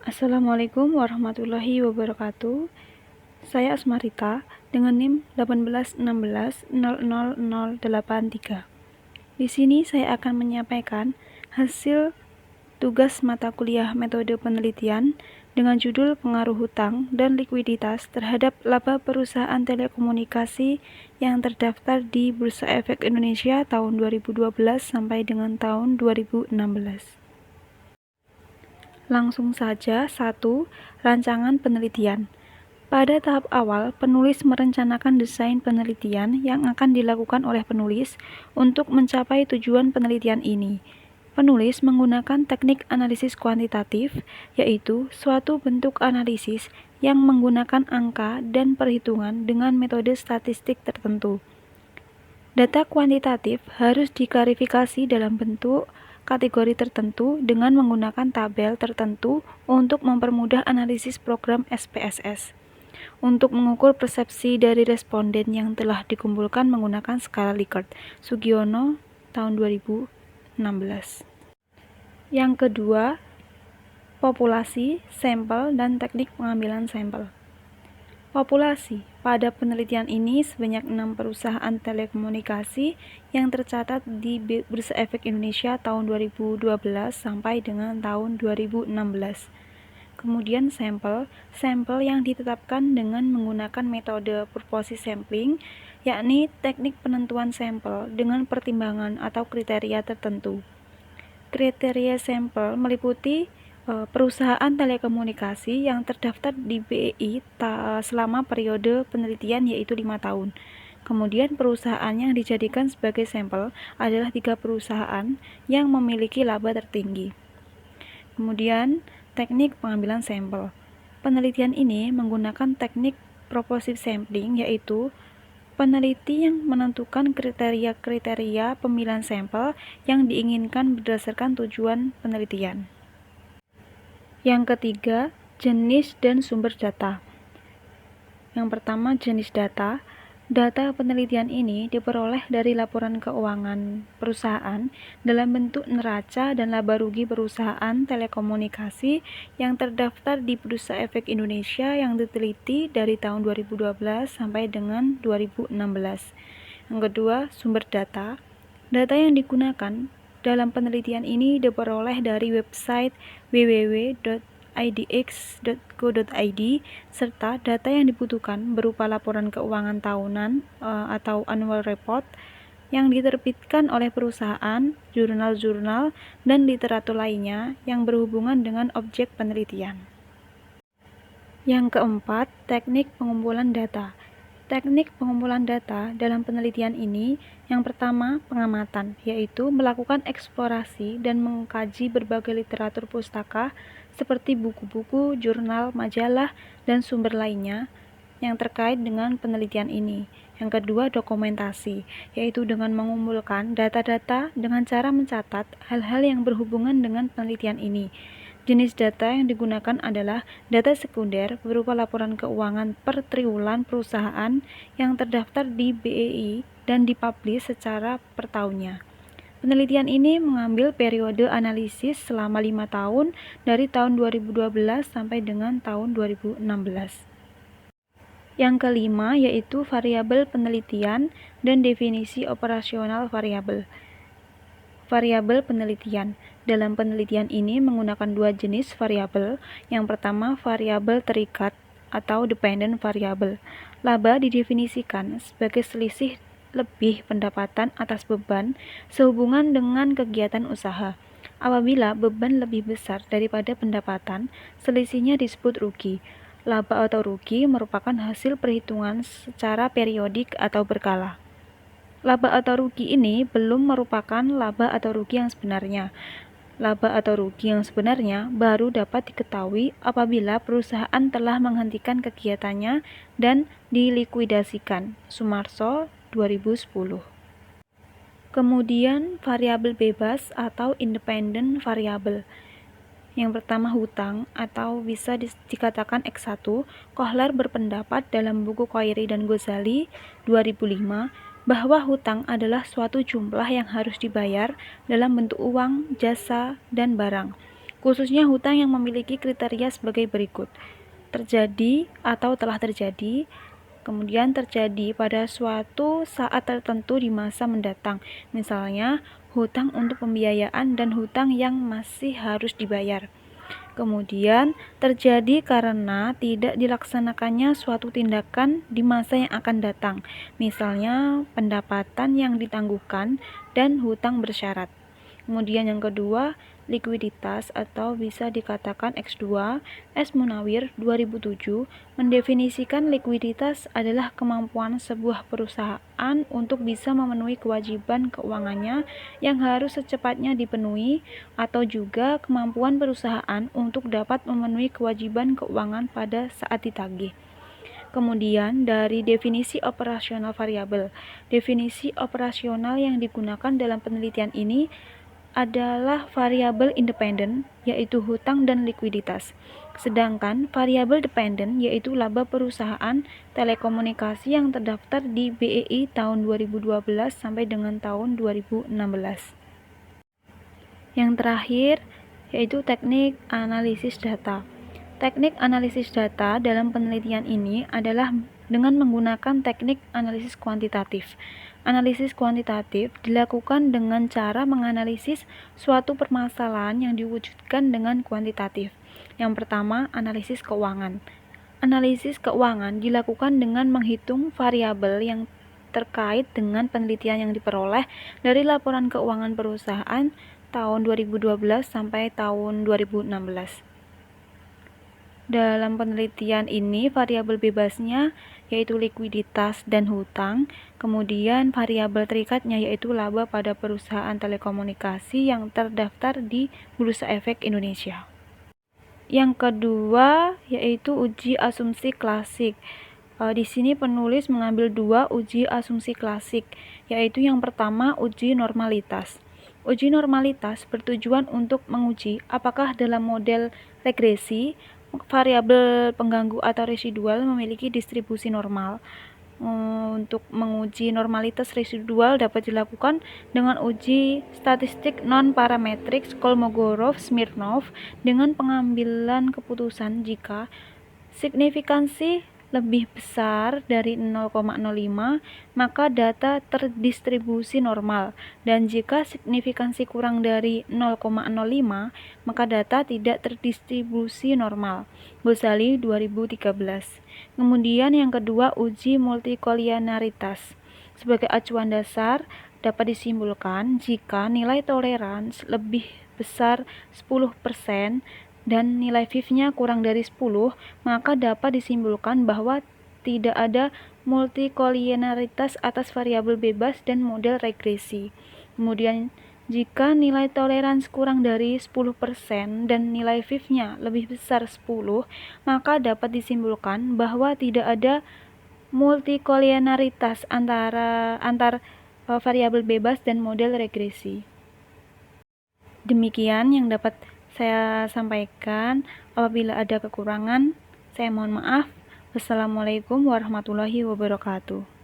Assalamualaikum warahmatullahi wabarakatuh. Saya Asmarita dengan NIM 1816000083. Di sini saya akan menyampaikan hasil tugas mata kuliah metode penelitian dengan judul pengaruh hutang dan likuiditas terhadap laba perusahaan telekomunikasi yang terdaftar di Bursa Efek Indonesia tahun 2012 sampai dengan tahun 2016. Langsung saja, 1. Rancangan penelitian. Pada tahap awal, penulis merencanakan desain penelitian yang akan dilakukan oleh penulis untuk mencapai tujuan penelitian ini. Penulis menggunakan teknik analisis kuantitatif, yaitu suatu bentuk analisis yang menggunakan angka dan perhitungan dengan metode statistik tertentu. Data kuantitatif harus diklarifikasi dalam bentuk kategori tertentu dengan menggunakan tabel tertentu untuk mempermudah analisis program SPSS. Untuk mengukur persepsi dari responden yang telah dikumpulkan menggunakan skala Likert, Sugiono, tahun 2016. Yang kedua, populasi, sampel, dan teknik pengambilan sampel. Populasi. Pada penelitian ini sebanyak 6 perusahaan telekomunikasi yang tercatat di Bursa Efek Indonesia tahun 2012 sampai dengan tahun 2016. Kemudian sampel yang ditetapkan dengan menggunakan metode purposive sampling, yakni teknik penentuan sampel dengan pertimbangan atau kriteria tertentu. Kriteria sampel meliputi perusahaan telekomunikasi yang terdaftar di BEI selama periode penelitian yaitu 5 tahun. Kemudian perusahaan yang dijadikan sebagai sampel adalah 3 perusahaan yang memiliki laba tertinggi. Kemudian teknik pengambilan sampel. Penelitian ini menggunakan teknik purposive sampling, yaitu peneliti yang menentukan kriteria-kriteria pemilihan sampel yang diinginkan berdasarkan tujuan penelitian. Yang ketiga, jenis dan sumber data. Yang pertama, jenis data. Data penelitian ini diperoleh dari laporan keuangan perusahaan dalam bentuk neraca dan laba rugi perusahaan telekomunikasi yang terdaftar di Bursa Efek Indonesia yang diteliti dari tahun 2012 sampai dengan 2016. Yang kedua, sumber data. Data yang digunakan dalam penelitian ini diperoleh dari website www.idx.go.id serta data yang dibutuhkan berupa laporan keuangan tahunan atau annual report yang diterbitkan oleh perusahaan, jurnal-jurnal, dan literatur lainnya yang berhubungan dengan objek penelitian. Yang keempat, teknik pengumpulan data. Teknik pengumpulan data dalam penelitian ini, yang pertama, pengamatan, yaitu melakukan eksplorasi dan mengkaji berbagai literatur pustaka seperti buku-buku, jurnal, majalah, dan sumber lainnya yang terkait dengan penelitian ini. Yang kedua, dokumentasi, yaitu dengan mengumpulkan data-data dengan cara mencatat hal-hal yang berhubungan dengan penelitian ini. Jenis data yang digunakan adalah data sekunder berupa laporan keuangan per triwulan perusahaan yang terdaftar di BEI dan dipublish secara per tahunnya. Penelitian ini mengambil periode analisis selama 5 tahun dari tahun 2012 sampai dengan tahun 2016. Yang kelima yaitu variabel penelitian dan definisi operasional variabel. Variabel penelitian. Dalam penelitian ini menggunakan 2 jenis variabel. Yang pertama, variabel terikat atau dependent variable. Laba didefinisikan sebagai selisih lebih pendapatan atas beban sehubungan dengan kegiatan usaha. Apabila beban lebih besar daripada pendapatan, selisihnya disebut rugi. Laba atau rugi merupakan hasil perhitungan secara periodik atau berkala. Laba atau rugi ini belum merupakan laba atau rugi yang sebenarnya. Laba atau rugi yang sebenarnya baru dapat diketahui apabila perusahaan telah menghentikan kegiatannya dan dilikuidasikan. Sumarso, 2010. Kemudian variabel bebas atau independent variable. Yang pertama, hutang atau bisa dikatakan X1. Kohler berpendapat dalam buku Koiri dan Ghazali 2005 bahwa hutang adalah suatu jumlah yang harus dibayar dalam bentuk uang, jasa, dan barang. khususnya hutang yang memiliki kriteria sebagai berikut: terjadi atau telah terjadi, kemudian terjadi pada suatu saat tertentu di masa mendatang, misalnya hutang untuk pembiayaan dan hutang yang masih harus dibayar. Kemudian terjadi karena tidak dilaksanakannya suatu tindakan di masa yang akan datang, misalnya pendapatan yang ditangguhkan dan hutang bersyarat. Kemudian yang kedua, likuiditas atau bisa dikatakan X2. S. Munawir 2007 mendefinisikan likuiditas adalah kemampuan sebuah perusahaan untuk bisa memenuhi kewajiban keuangannya yang harus secepatnya dipenuhi, atau juga kemampuan perusahaan untuk dapat memenuhi kewajiban keuangan pada saat ditagih. Kemudian dari definisi operasional variabel. Definisi operasional yang digunakan dalam penelitian ini adalah variabel independen, yaitu hutang dan likuiditas. Sedangkan variabel dependen, yaitu laba perusahaan telekomunikasi yang terdaftar di BEI tahun 2012 sampai dengan tahun 2016. Yang terakhir, yaitu teknik analisis data. Teknik analisis data dalam penelitian ini adalah dengan menggunakan teknik analisis kuantitatif. Analisis kuantitatif dilakukan dengan cara menganalisis suatu permasalahan yang diwujudkan dengan kuantitatif. Yang pertama, analisis keuangan. Analisis keuangan dilakukan dengan menghitung variabel yang terkait dengan penelitian yang diperoleh dari laporan keuangan perusahaan tahun 2012 sampai tahun 2016. Dalam penelitian ini, variabel bebasnya yaitu likuiditas dan hutang, kemudian variabel terikatnya yaitu laba pada perusahaan telekomunikasi yang terdaftar di Bursa Efek Indonesia. Yang kedua yaitu uji asumsi klasik. Di sini penulis mengambil dua uji asumsi klasik, yaitu yang pertama uji normalitas. Uji normalitas bertujuan untuk menguji apakah dalam model regresi variabel pengganggu atau residual memiliki distribusi normal. Untuk menguji normalitas residual dapat dilakukan dengan uji statistik non-parametrik Kolmogorov-Smirnov dengan pengambilan keputusan jika signifikansi lebih besar dari 0,05 maka data terdistribusi normal, dan jika signifikansi kurang dari 0,05 maka data tidak terdistribusi normal. Ghazali 2013. Kemudian yang kedua, uji multikolinearitas. Sebagai acuan dasar dapat disimpulkan jika nilai toleransi lebih besar 10% dan nilai FIF-nya kurang dari 10, maka dapat disimpulkan bahwa tidak ada multikolinearitas atas variabel bebas dan model regresi. Kemudian jika nilai toleransi kurang dari 10% dan nilai FIF-nya lebih besar 10, maka dapat disimpulkan bahwa tidak ada multikolinearitas antar variabel bebas dan model regresi. Demikian yang dapat saya sampaikan. Apabila ada kekurangan, saya mohon maaf. Wassalamualaikum warahmatullahi wabarakatuh.